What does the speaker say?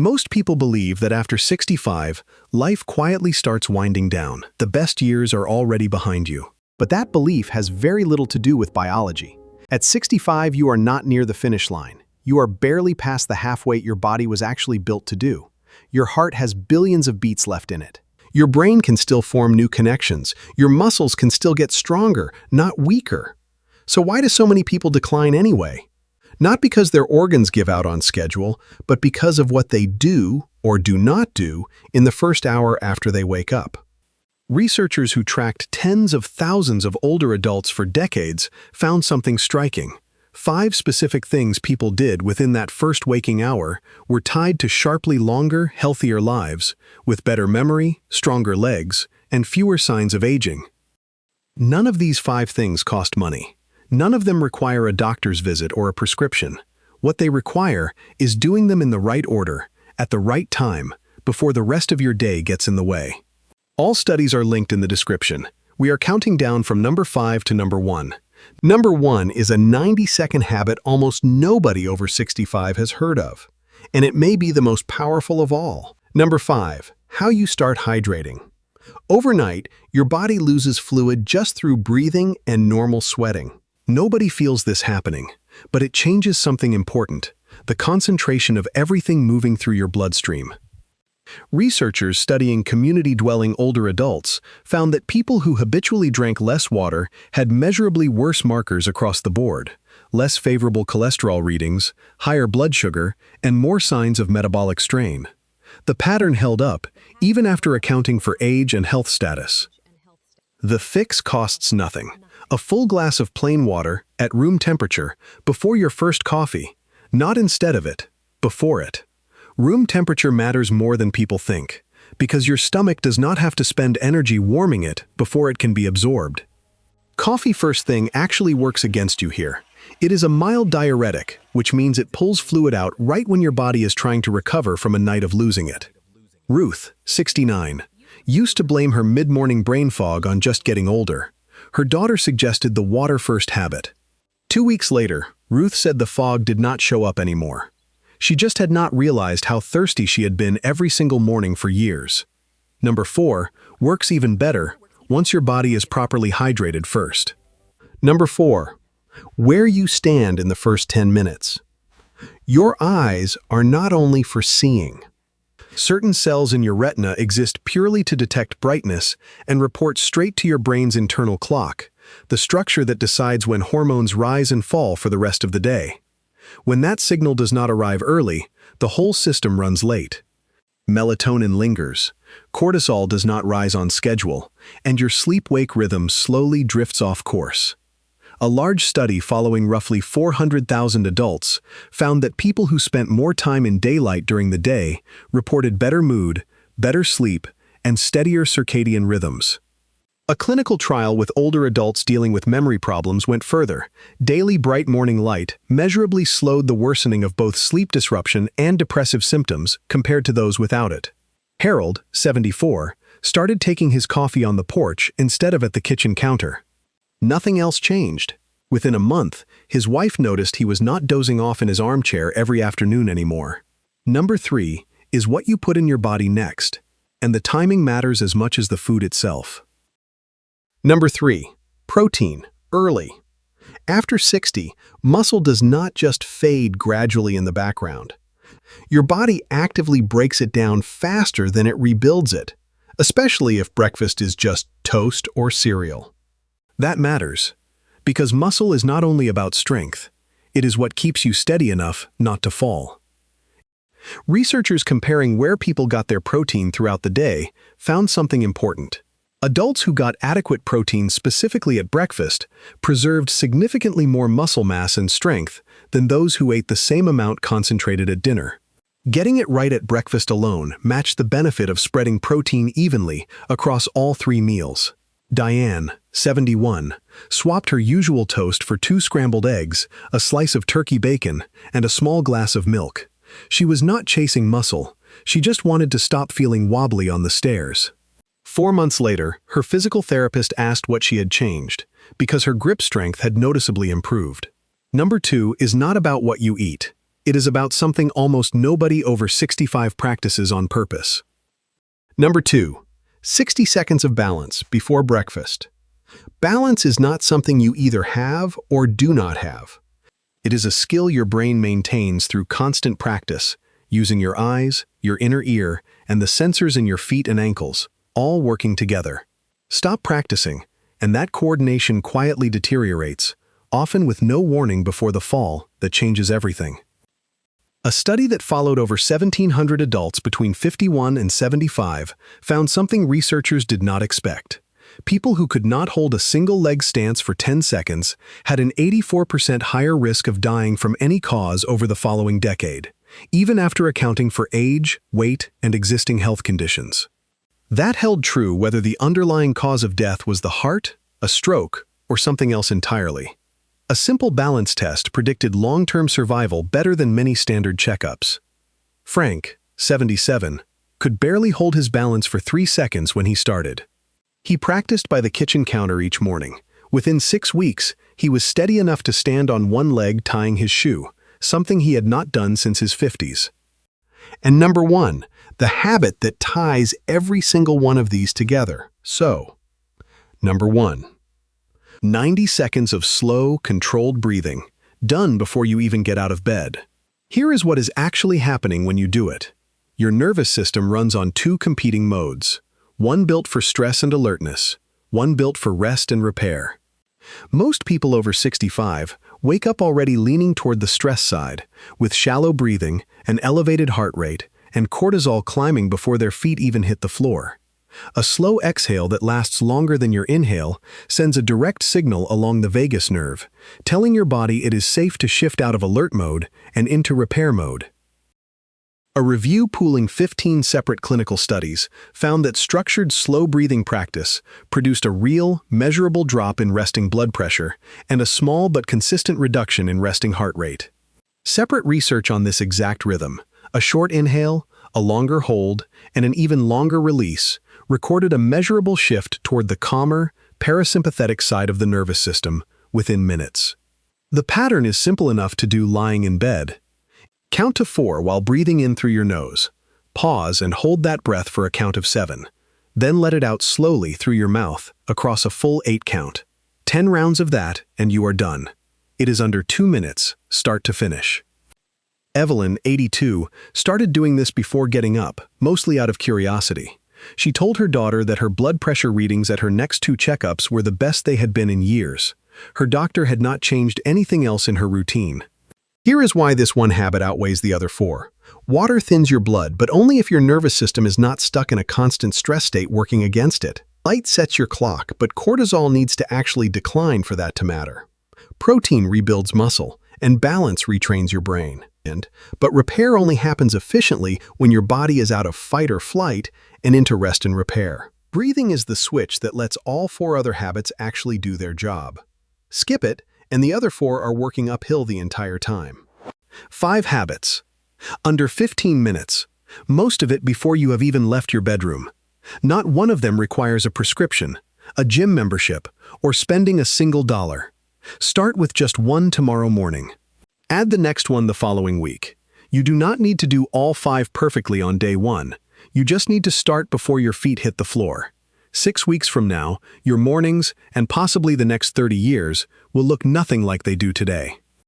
Most people believe that after 65, life quietly starts winding down. The best years are already behind you. But that belief has very little to do with biology. At 65, you are not near the finish line. You are barely past the halfway your body was actually built to do. Your heart has billions of beats left in it. Your brain can still form new connections. Your muscles can still get stronger, not weaker. So why do so many people decline anyway? Not because their organs give out on schedule, but because of what they do or do not do in the first hour after they wake up. Researchers who tracked tens of thousands of older adults for decades found something striking. 5 specific things people did within that first waking hour were tied to sharply longer, healthier lives, with better memory, stronger legs, and fewer signs of aging. None of these 5 things cost money. None of them require a doctor's visit or a prescription. What they require is doing them in the right order, at the right time, before the rest of your day gets in the way. All studies are linked in the description. We are counting down from number 5 to number 1. Number 1 is a 90-second habit almost nobody over 65 has heard of, and it may be the most powerful of all. Number 5, how you start hydrating. Overnight, your body loses fluid just through breathing and normal sweating. Nobody feels this happening, but it changes something important: the concentration of everything moving through your bloodstream. Researchers studying community-dwelling older adults found that people who habitually drank less water had measurably worse markers across the board: less favorable cholesterol readings, higher blood sugar, and more signs of metabolic strain. The pattern held up, even after accounting for age and health status. The fix costs nothing. A full glass of plain water, at room temperature, before your first coffee. Not instead of it, before it. Room temperature matters more than people think, because your stomach does not have to spend energy warming it before it can be absorbed. Coffee first thing actually works against you here. It is a mild diuretic, which means it pulls fluid out right when your body is trying to recover from a night of losing it. Ruth, 69, used to blame her mid-morning brain fog on just getting older. Her daughter suggested the water-first habit. 2 weeks later, Ruth said the fog did not show up anymore. She just had not realized how thirsty she had been every single morning for years. Number 4 works even better once your body is properly hydrated first. Number 4, where you stand in the first 10 minutes. Your eyes are not only for seeing. Certain cells in your retina exist purely to detect brightness and report straight to your brain's internal clock, the structure that decides when hormones rise and fall for the rest of the day. When that signal does not arrive early, the whole system runs late. Melatonin lingers, cortisol does not rise on schedule, and your sleep-wake rhythm slowly drifts off course. A large study following roughly 400,000 adults found that people who spent more time in daylight during the day reported better mood, better sleep, and steadier circadian rhythms. A clinical trial with older adults dealing with memory problems went further. Daily bright morning light measurably slowed the worsening of both sleep disruption and depressive symptoms compared to those without it. Harold, 74, started taking his coffee on the porch instead of at the kitchen counter. Nothing else changed. Within a month, his wife noticed he was not dozing off in his armchair every afternoon anymore. Number 3 is what you put in your body next, and the timing matters as much as the food itself. Number 3, protein, early. After 60, muscle does not just fade gradually in the background. Your body actively breaks it down faster than it rebuilds it, especially if breakfast is just toast or cereal. That matters, because muscle is not only about strength, it is what keeps you steady enough not to fall. Researchers comparing where people got their protein throughout the day found something important. Adults who got adequate protein specifically at breakfast preserved significantly more muscle mass and strength than those who ate the same amount concentrated at dinner. Getting it right at breakfast alone matched the benefit of spreading protein evenly across all 3 meals. Diane, 71, swapped her usual toast for 2 scrambled eggs, a slice of turkey bacon, and a small glass of milk. She was not chasing muscle, she just wanted to stop feeling wobbly on the stairs. 4 months later, her physical therapist asked what she had changed, because her grip strength had noticeably improved. Number 2 is not about what you eat. It is about something almost nobody over 65 practices on purpose. Number 2, 60 seconds of balance before breakfast. Balance is not something you either have or do not have. It is a skill your brain maintains through constant practice, using your eyes, your inner ear, and the sensors in your feet and ankles, all working together. Stop practicing, and that coordination quietly deteriorates, often with no warning before the fall that changes everything. A study that followed over 1,700 adults between 51 and 75 found something researchers did not expect. People who could not hold a single leg stance for 10 seconds had an 84% higher risk of dying from any cause over the following decade, even after accounting for age, weight, and existing health conditions. That held true whether the underlying cause of death was the heart, a stroke, or something else entirely. A simple balance test predicted long-term survival better than many standard checkups. Frank, 77, could barely hold his balance for 3 seconds when he started. He practiced by the kitchen counter each morning. Within 6 weeks, he was steady enough to stand on one leg tying his shoe, something he had not done since his 50s. And number 1, the habit that ties every single one of these together. So, number 1. 90 seconds of slow, controlled breathing, done before you even get out of bed. Here is what is actually happening when you do it. Your nervous system runs on 2 competing modes, one built for stress and alertness, one built for rest and repair. Most people over 65 wake up already leaning toward the stress side, with shallow breathing, an elevated heart rate, and cortisol climbing before their feet even hit the floor. A slow exhale that lasts longer than your inhale sends a direct signal along the vagus nerve, telling your body it is safe to shift out of alert mode and into repair mode. A review pooling 15 separate clinical studies found that structured slow breathing practice produced a real, measurable drop in resting blood pressure and a small but consistent reduction in resting heart rate. Separate research on this exact rhythm, a short inhale, a longer hold, and an even longer release, recorded a measurable shift toward the calmer, parasympathetic side of the nervous system within minutes. The pattern is simple enough to do lying in bed. Count to 4 while breathing in through your nose. Pause and hold that breath for a count of 7. Then let it out slowly through your mouth across a full 8 count. 10 rounds of that and you are done. It is under 2 minutes, start to finish. Evelyn, 82, started doing this before getting up, mostly out of curiosity. She told her daughter that her blood pressure readings at her next 2 checkups were the best they had been in years. Her doctor had not changed anything else in her routine. Here is why this one habit outweighs the other 4. Water thins your blood, but only if your nervous system is not stuck in a constant stress state working against it. Light sets your clock, but cortisol needs to actually decline for that to matter. Protein rebuilds muscle, and balance retrains your brain. But repair only happens efficiently when your body is out of fight or flight and into rest and repair. Breathing is the switch that lets all 4 other habits actually do their job. Skip it, and the other 4 are working uphill the entire time. 5 habits. Under 15 minutes. Most of it before you have even left your bedroom. Not one of them requires a prescription, a gym membership, or spending a single dollar. Start with just 1 tomorrow morning. Add the next one the following week. You do not need to do all 5 perfectly on day 1. You just need to start before your feet hit the floor. 6 weeks from now, your mornings, and possibly the next 30 years, will look nothing like they do today.